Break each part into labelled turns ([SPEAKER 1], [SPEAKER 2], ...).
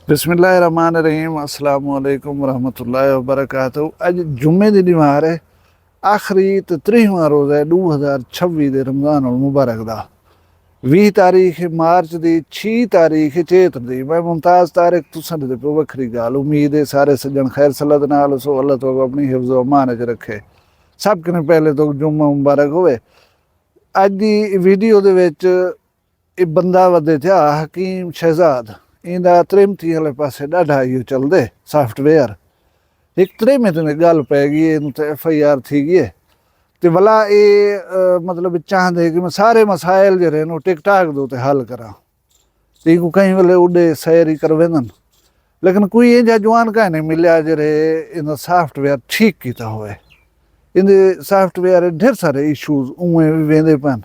[SPEAKER 1] बिस्मिल्लाहिर्रहमानिर्रहीम अस्सलाम वालेकुम रहमतुल्लाहि व बरकातहू। अज जुम्मे दी नमाज है, आखिरी ते 30वां रोज़ा है 2026 दे रमज़ान उल मुबारक दा। 20 तारीख मार्च दी, 6 तारीख चेत्र दी। मैं मुमताज़ तारिक तुसां दे पे वखरी गाल। उम्मीद है सारे सज्जन खैर सलामत नाल सो, अल्लाह तो अपनी हिफ्ज़ व अमान च रखे। सब कने पहले तो जुम्मा मुबारक होवे। अज दी वीडियो दे विच ਇਹ ਬੰਦਾ ਵਦੇ ਥਿਆ ਹਕੀਮ ਸ਼ਹਿਜ਼ਾਦ ਇਹਦਾ ਤ੍ਰਿਮਤੀ ਵਾਲੇ ਪਾਸੇ ॾाढा इहो ਚੱਲਦੇ ਸੌਫਟਵੇਅਰ ਇੱਕ ਤ੍ਰਿਮਤ में ਗੱਲ ਪੈ ਗਈ ਇਹਨੂੰ ਤੇ FIR थी गई ਤੇ भला ਇਹ मतलब ਚਾਹੁੰਦੇ कि मैं सारे मसाइल ਜਿਹੜੇ ਨੇ टिकटॉक ਦੇ ਉੱਤੇ हल करा ਤੇ को कई ਵੇਲੇ उडे सैर ही कर वेंदन लेकिन कोई ਇਹ ਜਿਹਾ ਜਵਾਨ ਕਾ ਨਹੀਂ ਮਿਲਿਆ ਜਿਹੜੇ ਇਹਦਾ ਸੌਫਟਵੇਅਰ ठीक ਕੀਤਾ ਹੋਵੇ। ਇਹਦੇ ਸੌਫਟਵੇਅਰ ढेर सारे इशूज उवें भी वेंदे पन।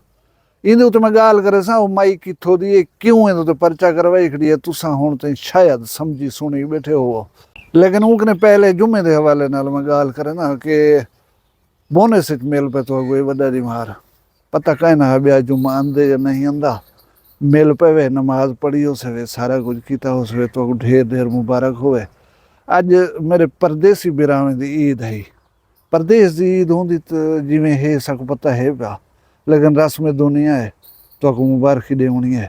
[SPEAKER 1] इहदे उत्ते मैं गाल करे सां माई कित्थों दी क्यों इहदे उत्ते पर्चा करवाई खड़ी है तुसां हुण ताईं शायद समझी सुनी बैठे हो। लेकिन उकने पहले जुम्मे दे हवाले नाल मैं गाल करे ना कि बोनस मिल पे तो कोई वड्डा दी मार पता कहीं ना ब्या जुम्मा आंदे या नहीं आंदा मिल पवे नमाज पढ़ी हो सवे सारा कुछ कीता हो सवे तो ढेर ढेर मुबारक होवे। अज मेरे परदेसी बिरावे दी ईद है। परदेस दी ईद होंदी तो जिवें है सक पता है पिया लेकिन रस्म दुनिया है तो मुबारकी देनी है।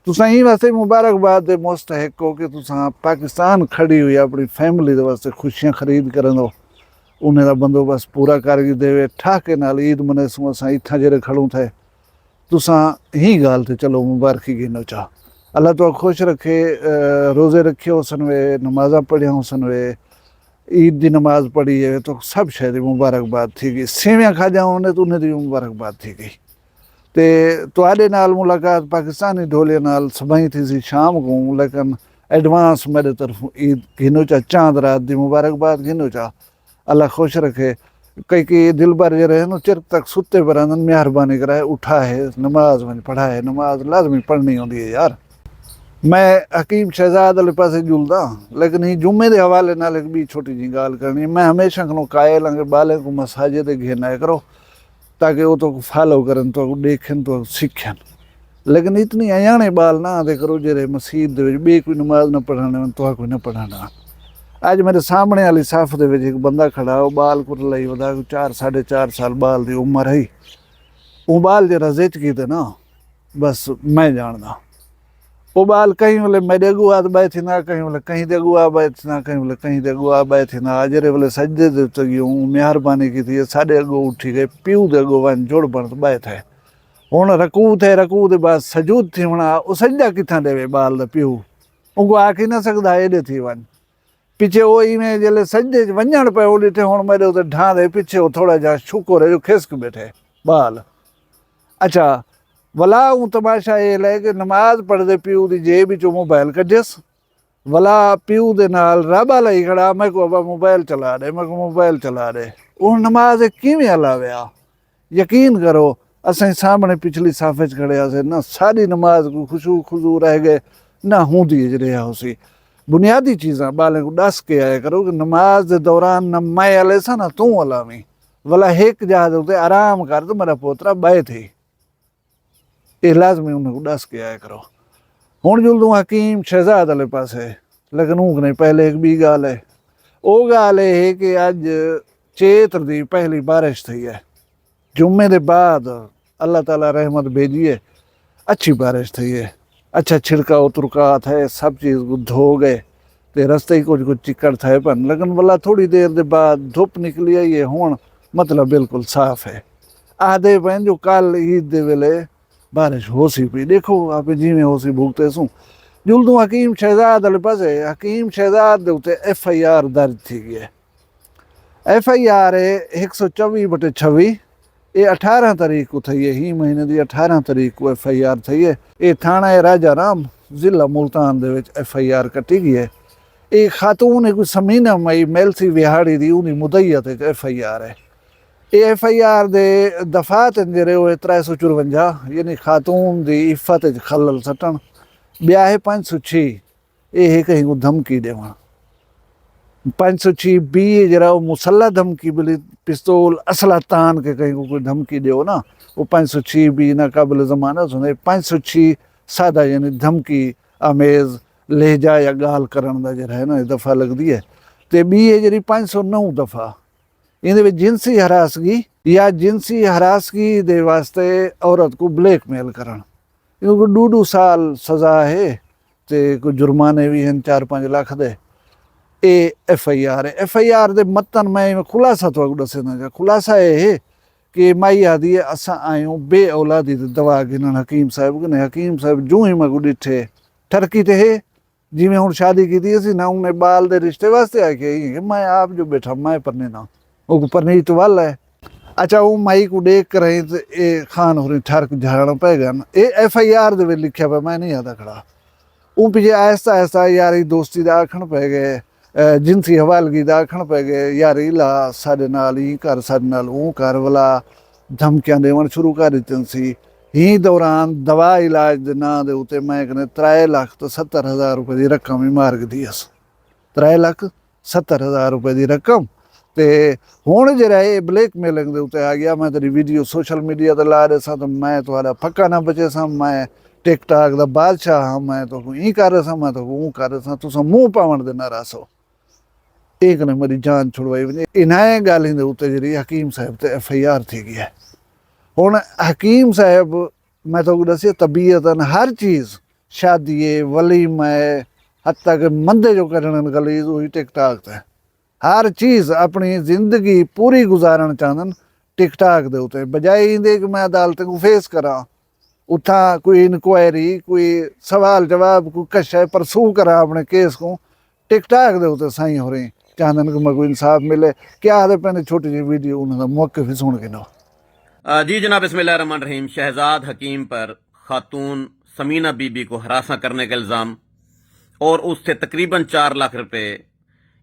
[SPEAKER 1] तुसा ही वास्ते मुबारकबाद दे मुस्तहक हो कि तुसा पाकिस्तान खड़ी हुई अपनी फैमिली दे वास्ते खुशियां खरीद कर दो उन्हें दा बंदोबस्त पूरा करके देवे ठाके नाल ईद मनेसूं असां इत्थां जेरे खड़ूं थे तुसा ही गाल ते चलो मुबारकी गिनो चा। अल्लाह तो खुश रखे, रोज़े रखे होसन वे, नमाज़ा पढ़िया होसन वे, ईद की नमाज पढ़ी है तो सब शायद मुबारकबाद थी गई। सेवियां खाजा उन्हें तो उन्हें दी मुबारकबाद थी गई। ते तुहाडे नाल मुलाकात पाकिस्तानी ढोले नाल सभाई थी सी शाम को लेकिन एडवांस मेरे तरफ ईद गिनो चा चांद रात दी मुबारकबाद गिनो चा। अल्लाह खुश रखे। कई कई दिल भर जे रहे न चिर तक सुते पर आनंद मेहरबानी कराए उठा है नमाज में पढ़ा है नमाज लाजमी पढ़नी होती है यार। मैं हकीम शहजाद वाले पासे जुलदा लेकिन ही जुम्मे के हवाले नाल एक भी छोटी जी गाल करनी। मैं हमेशा को कायल के बाले को मसाजे ते घेना करो ताकि वो तो फॉलो करन तो देखन तो सीखन। लेकिन इतनी अयाने बाल ना आदे करो जेरे मसीद दे विच बे कोई नमाज न पढ़ाने तो कोई न पढ़ाना। अज मेरे सामने वाली साफ दे विच एक बंदा खड़ा वो बाल कुरलाई वदा 4 साढ़े 4 साल बाल दी उम्र है। वो बाल जरा जिच कीते ना बस मैं जानदा वो बाल कहीं वाले मेरे अगू आ बैठे ना कहीं वाले कहीं दे अगू आ बैठे ना कहीं वाले कहीं दे अगू आ बैठे ना अजरे वाले सजदे दे तो यूं मेहरबानी की थी साढ़े अगू उठी गए प्यू दे अगू वन जोड़ बन बैठे हुण रकू दे बाद सजूद थी होना वो सजदा किथां देवे बाल दा प्यू उनको आखी ना सकदा एडे थी वन पिछे वो इवें जले सजदे वञण पे वो ॾिठे हुण मेरे उते ढां दे पिछे वो थोड़ा जा शुक्र है जो खिसक बैठे बाल। अच्छा वला हूँ तमाशा ये लै कि नमाज पढ़ते प्यू की जेब चो मोबाइल कढियस वला प्यू दे नाल राबा लाई खड़ा मैं को अबा मोबाइल चला दे मैं को मोबाइल चला दे वो नमाज किवें हलावे आ। यकीन करो असें सामने पिछली साफे च खड़े से ना सारी नमाज को खुशू खुजू रह गए ना हूंदी रहा उसी बुनियादी चीज़ा बालें को दस के आया करो कि नमाज के दौरान न मैं हले सा ना तू हलावी वला एक जहाज उते आराम कर तो मेरा पोतरा बह थी ये लाजमी उन्हें दस के आया करो। हुण जुलदू हकीम शहजाद वाले पास है लेकिन ऊक नहीं पहले एक भी गाल है वो गाल है कि अज चेत्र दी पहली बारिश थी है जुम्मे दे बाद अल्लाह ताला रहमत भेजी है अच्छी बारिश थी है अच्छा छिड़काव तुरकात है सब चीज़ को धो गए तो रस्ते ही कुछ कुछ चिक्कड़ थे पन लेकिन वाला थोड़ी देर के बाद धुप निकली आई है हुण मतलब बिल्कुल साफ है। आधे पैन जो कल ईद दे वेले बारिश हो सी पी देखो आप जिमें हो सी भुगते सूँ जुलदू हकीम शहजाद वाले पास हकीम शहजाद दे उत्ते FIR दर्ज थी गई है। FIR है 124/26 ये 18 तारीख को थी है ही महीने की 18 तारीख को FIR थी है। ये थाना है राजा राम जिला मुल्तान दे विच FIR कटी गई है। एक खातून है कोई समीना मई मेलसी विहाड़ी दी उन्हीं मुदैयत FIR है। ये FIR दे दफात जेरे वो 354 यानी खातून दी इफ़त खलल सटन ब्या है 506 ये है कहीं को धमकी देवण 506 बी जरा वो मुसल्ला धमकी बिली पिस्तौल असला तान के कहीं को कोई धमकी दो ना वो 506 बी नाकाबिल ज़माना सुने 506 सादा यानी धमकी आमेज़ ਲਹਿਜਾ ਜਾਂ ਗਾਲ ਕਰਨ ਦਾ ਜਿਹੜਾ ਹੈ ਨਾ ਇਹ ਦਫਾ ਲੱਗਦੀ ਹੈ। ਤੇ ਬੀ ਹੈ ਜਿਹੜੀ 509 ਦਫਾ, ਇਹਦੇ ਵਿੱਚ ਜਿਨਸੀ ਹਰਾਸਗੀ ਜਾਂ ਜਿਨਸੀ ਹਰਾਸਗੀ ਦੇ ਵਾਸਤੇ ਔਰਤ को ब्लैकमेल करण, इनको 2-2 साल सज़ा है तो कोई जुर्माने भी हैं 4-5 लाख दे। ਇਹ FIR है। FIR ਦੇ मतन मैं खुलासा तो दसना चाह, खुलासा ये है कि माई आदि असा आयूं बे औलादी दवा गिनन हकीम साहब ने। हकीम साहब जूं ही मैं डिठे ठरकी ते है जिमें हुण शादी की थी ना, उन्हें बाल दे रिश्ते वास्ते आके कि मैं आप जो बैठा मैं परने ना वो परनी तो वाल है। अच्छा वो माई को देख कर रही तो ये खान हो ठरक झाड़ना पेगा ना। ये FIR दे लिखा पे मैं नहीं आता खड़ा। वो पीछे आहिस्ता आहिस्ता यारी दोस्ती दा आखण पै गए, जिनसी हवालगी दा आखण पै गए, यार इला साडे नाल ही कर, साडे नाल वो कर वाला धमकियां देवन शुरू कर दित्तियां सी। ही दौरान दवा इलाज दे नां दे उत्ते मैं कहने 3,70,000 रुपए की रकम ही मार दी अस। 3,70,000 रुपए की रकम। तो हुण जिहड़ा ये ब्लैकमेलिंग दे उत्ते आ गया, मैं तेरी वीडियो सोशल मीडिया ते ला रहा तो मैं तुहाडा फक्का ना बचे सा, मैं टिकटॉक दा बादशाह हाँ, मैं तो ई कर रहा सा, मैं तो ऊँ कर रहा सा, तुसां मूँह पावण दे नाराज़ हो। एक ने मेरी जान छुड़वाई वञे। इन्हें ॻाल्हियुनि दे उत्ते जिहड़ी हकीम साहब ते FIR थी गई है। हुण हकीम साहब मैं तो दसिया तबीयतन हर चीज़, शादी वलीमा हत्ता के मंदे जो करण गली हुई टिकटॉक ते हर चीज़ अपनी जिंदगी पूरी गुजारण चाहन टिकटॉक दे उत्ते, बजाय इंदे कि मैं अदालत को फेस करा, उथा कोई इंक्वायरी, कोई सवाल जवाब, कोई कशा परसू करा अपने केस को। टिकटॉक दे उत्ते साईं हो रही चाहन कि मैं कोई इंसाफ मिले। क्या आदे पैने छोटी जी वीडियो उन्होंने मौके भी सुन के नो।
[SPEAKER 2] जी जनाब, बिस्मिल्लाहिर्रहमानिर्रहीम। शहजाद हकीम पर खातून समीना बीबी को हरासा करने का इल्ज़ाम और उससे तकरीबन 4 लाख रुपए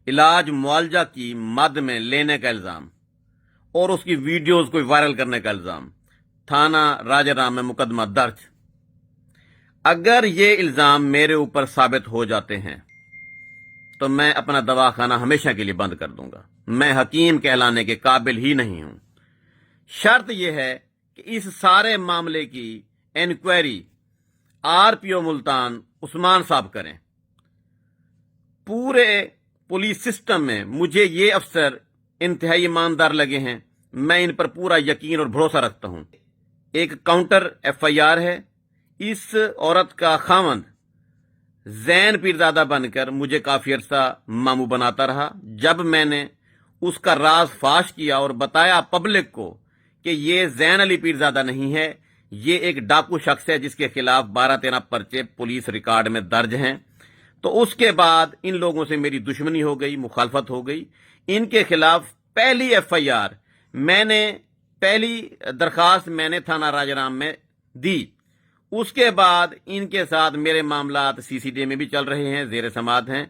[SPEAKER 2] इलाज मुआवजा की मद में लेने का इल्ज़ाम और उसकी वीडियोस को वायरल करने का इल्ज़ाम, थाना राजाराम में मुकदमा दर्ज। अगर ये इल्ज़ाम मेरे ऊपर साबित हो जाते हैं तो मैं अपना दवाखाना हमेशा के लिए बंद कर दूंगा। मैं हकीम कहलाने के काबिल ही नहीं हूं। शर्त यह है कि इस सारे मामले की इंक्वायरी RPO मुल्तान उस्मान साहब करें। पूरे पुलिस सिस्टम में मुझे ये अफसर इंतहाई ईमानदार लगे हैं। मैं इन पर पूरा यकीन और भरोसा रखता हूं। एक काउंटर FIR है। इस औरत का खावंद जैन पीरजादा बनकर मुझे काफी अरसा मामू बनाता रहा। जब मैंने उसका राज फाश किया और बताया पब्लिक को कि ये जैन अली पीरजादा नहीं है, ये एक डाकू शख्स है जिसके खिलाफ 12-13 पर्चे पुलिस रिकॉर्ड में दर्ज हैं, तो उसके बाद इन लोगों से मेरी दुश्मनी हो गई, मुखालफत हो गई। इनके खिलाफ पहली FIR पहली दरखास्त मैंने थाना राजाराम में दी। उसके बाद इनके साथ मेरे मामलात CCD में भी चल रहे हैं, जेर समात हैं।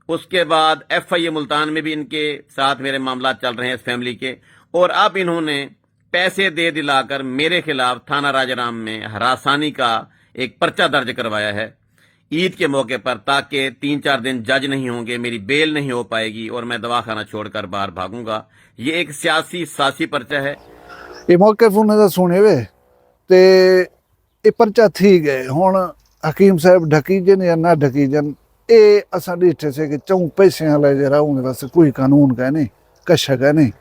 [SPEAKER 2] उसके बाद FIA मुल्तान में भी इनके साथ मेरे मामलात चल रहे हैं इस फैमिली के। और अब इन्होंने पैसे दे दिलाकर मेरे खिलाफ थाना राजाराम में हरासानी का एक पर्चा दर्ज करवाया है ईद के मौके पर, ताकि 3-4 दिन जज नहीं होंगे, मेरी बेल नहीं हो पाएगी और मैं दवाखाना छोड़कर बाहर भागूंगा। ये एक सियासी सासी पर्चा है।
[SPEAKER 1] ये मौके फोन सुने वे ते ये पर्चा थी गए। हुण हकीम साहब ढकीजन या ना ढकीजन, ये असां डिठे से कि 4 पैसे वाले जरा उन्हें वास्ते कोई कानून का नहीं, कशा का नहीं।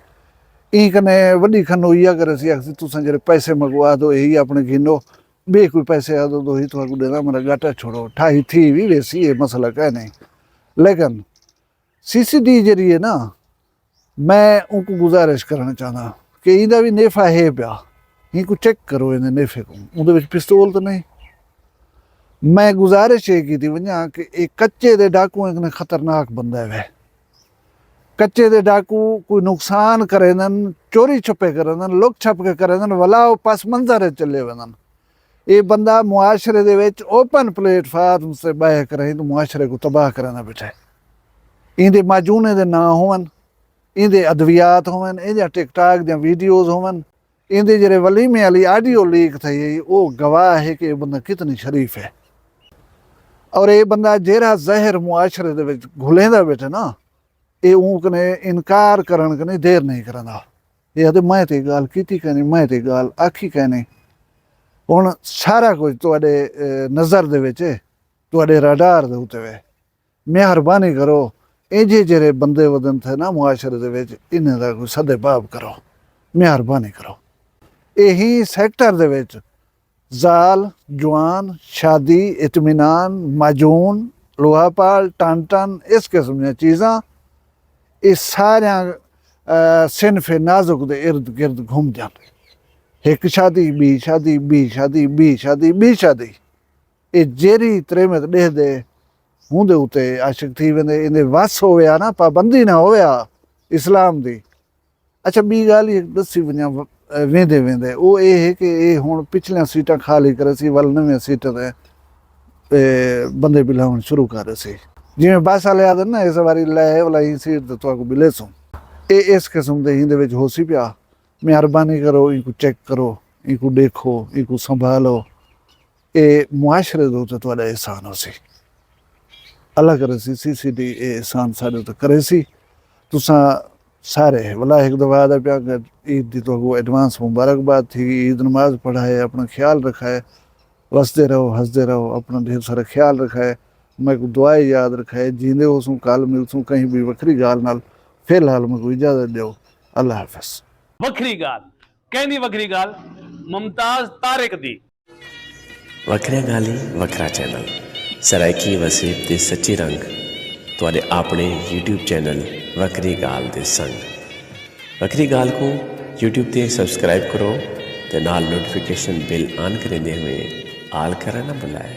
[SPEAKER 1] ई कने वड्डी खनोई अगर असीं आखसी तुसां जेह्ड़े पैसे मंगवा दो यही अपने गिनो, बे कोई पैसे आ दो ही तुहानू देना, मेरा गाटा छोड़ो। ठाई थी भी वैसी ये मसला कह नहीं। लेकिन CCD जरिए ना मैं उनको गुजारिश करना चाहता कि इहदा भी नेफा है पिया, इनको चेक करो इन्हें नेफे को, उहदे विच पिस्तौल तो नहीं। मैं गुजारिश ये की वजह कि एक कच्चे दे डाकू इतने खतरनाक बंदा है। कच्चे दे डाकू कोई नुकसान करे दन, चोरी छुपे करे दन, लुक छप के करे दन, वला पस मंजर चले वदन। ये बंदा मुआशरे दे विच ओपन प्लेटफार्म से बह करे तो मुआशरे को तबाह करना बैठा। इंदे माजूने दे ना होवन, इंदे अद्वियात होवन, इंदे टिकटॉक दी वीडियोज होवन, इंदे जेरे वलीमे वाली ऑडियो लीक थी वो गवाह है कि बंदा कितनी शरीफ है। और ये बंदा जेरा जहर मुआशरे दे विच घुलेंदा बैठे ना, ये ऊकने इनकार करन कने देर नहीं करंदा। ये आदे मैं ते गाल कीती कहनी, मैं ते गाल आखी कहनी। हुण सारा कुछ तुहाडे नज़र दे विच है। ਤੁਹਾਡੇ ਰਾਡਾਰ ਦੇ ਉੱਤੇ ਵੇ। ਮਿਹਰਬਾਨੀ ਕਰੋ, ਇੰਜੇ ਜਿਹੜੇ ਬੰਦੇ ਵਦਨ ਥੇ ਨਾ ਮੁਆਸ਼ਰੇ ਦੇ ਵਿੱਚ, ਇਹਨਾਂ ਦਾ ਕੋਈ ਸਦਭਾਵ ਕਰੋ, ਮਿਹਰਬਾਨੀ ਕਰੋ। ਇਹੀ ਸੈਕਟਰ ਦੇ ਵਿੱਚ ਜ਼ਾਲ, ਜਵਾਨ, ਸ਼ਾਦੀ, ਇਤमिनान, माजून, लोहापाल, टन इस किस्म दी चीज़ां ये सारियां सिनफ नाजुक दे इर्द गिर्द घूम जान। एक शादी, बी शादी, बी शादी, बी शादी, बी शादी, ये जेरी त्रेमत डेह दे हुंदे उते आशिक थी वेंदे, इहदे वस होया ना, पाबंदी ना होया इस्लाम दी। अच्छा बी गाल ही दसी वञा वेंदे वेंदे वो ये है कि ये हुण पिछलियां सीटां खाली करे सी, वल नवीं सीटां ते बंदे बिलाउण शुरू करे सी। जिवें बस वाले आदन ना इस बारी लै वाला ही सीट ते तुहानू मिले सो, ये इस किस्म दे हिंदे विच हो सी पिया। मेहरबानी करो, इनको चेक करो, इनको देखो, इनको संभालो, ये मुआशरे दे उत्ते तुहाडा एहसान हो सी। अल्लाह करे सी CCD ये एहसान साडे उत्ते करे सी। तुसां सारे वाला एक दफा दा पिया कि ईद दी तो एडवांस मुबारकबाद थी। ईद नमाज पढ़ाए, अपना ख्याल रखाए, वसते रहो, हंसते रहो, अपना ढेर सारा ख्याल रखाए। मैं को दुआएं याद रखाए, जींदे हो सूं कल मिलसूं कहीं भी वखरी गाल नाल। फिलहाल मैं को इजाजत दो, अल्लाह हाफिज।
[SPEAKER 3] वखरी गाल कहनी, वखरी गाल मुमताज तारिक दी।
[SPEAKER 4] वखरिया गाली वखरा चैनल सराइकी वसीब ते सच्ची रंग तुहाडे अपने YouTube चैनल वखरी गाल दे संग। वखरी गाल को YouTube ते सब्सक्राइब करो ते नाल नोटिफिकेशन बिल ऑन करेंदे हुए आल करना ना भुलाए।